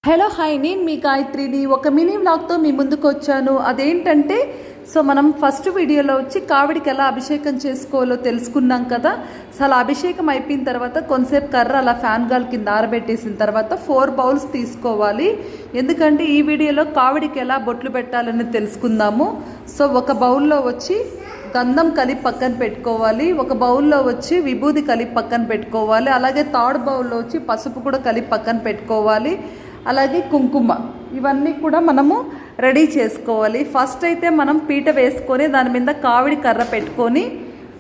Hello hi, నేను మీ గాయత్రిని ఒక మినీ వ్లాగ్తో మీ ముందుకు వచ్చాను. అదేంటంటే మనం ఫస్ట్ వీడియోలో వచ్చి కావిడికి ఎలా అభిషేకం చేసుకోవాలో తెలుసుకున్నాం కదా. అలా అభిషేకం అయిపోయిన తర్వాత కొంతసేపు కర్ర అలా ఫ్యాన్ గాల్ కింద ఆరబెట్టేసిన తర్వాత 4 బౌల్స్ తీసుకోవాలి. ఎందుకంటే ఈ వీడియోలో కావిడికి ఎలా బొట్లు పెట్టాలని తెలుసుకుందాము. ఒక బౌల్లో వచ్చి గంధం కలిపి పక్కన పెట్టుకోవాలి, ఒక బౌల్లో వచ్చి విభూది కలిపి పక్కన పెట్టుకోవాలి, అలాగే థర్డ్ బౌల్లో వచ్చి పసుపు కూడా కలిపి పక్కన పెట్టుకోవాలి, అలాగే కుంకుమ. ఇవన్నీ కూడా మనము రెడీ చేసుకోవాలి. ఫస్ట్ అయితే మనం పీట వేసుకొని దాని మీద కావిడి కర్ర పెట్టుకొని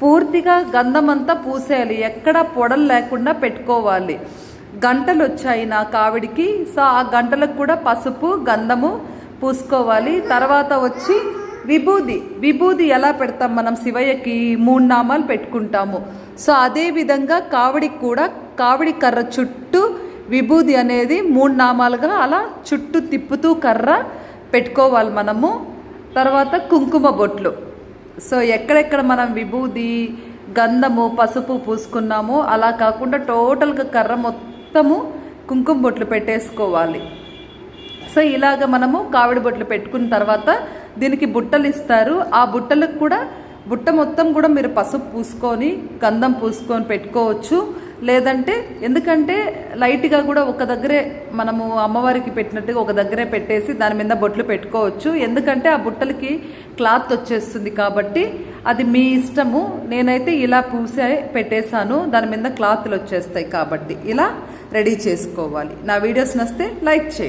పూర్తిగా గంధం అంతా పూసేయాలి, ఎక్కడ పొడలు లేకుండా పెట్టుకోవాలి. గంటలు వచ్చాయి నా కావిడికి, ఆ గంటలకు కూడా పసుపు గంధము పూసుకోవాలి. తర్వాత వచ్చి విభూది ఎలా పెడతాం మనం శివయ్యకి 3 నామాలు పెట్టుకుంటాము. అదే విధంగా కావిడికి కూడా కావిడి కర్ర చుట్టూ విభూది అనేది 3 నామాలుగా అలా చుట్టూ తిప్పుతూ కర్ర పెట్టుకోవాలి మనము. తర్వాత కుంకుమ బొట్లు. ఎక్కడెక్కడ మనం విభూది గంధము పసుపు పూసుకున్నామో అలా కాకుండా టోటల్గా కర్ర మొత్తము కుంకుమ బొట్లు పెట్టేసుకోవాలి. ఇలాగ మనము కావిడి బొట్లు పెట్టుకున్న తర్వాత దీనికి బుట్టలు ఇస్తారు. ఆ బుట్టలకు కూడా బుట్ట మొత్తం కూడా మీరు పసుపు పూసుకొని గంధం పూసుకొని పెట్టుకోవచ్చు. లేదంటే ఎందుకంటే లైట్గా కూడా ఒక దగ్గరే మనము అమ్మవారికి పెట్టినట్టుగా ఒక దగ్గరే పెట్టేసి దాని మీద బొట్లు పెట్టుకోవచ్చు. ఎందుకంటే ఆ బుట్టలకి క్లాత్ వచ్చేస్తుంది కాబట్టి అది మీ ఇష్టము. నేనైతే ఇలా పూసే పెట్టేశాను, దాని మీద క్లాత్లు వచ్చేస్తాయి కాబట్టి ఇలా రెడీ చేసుకోవాలి. నా వీడియోస్ నచ్చితే లైక్ చేయండి.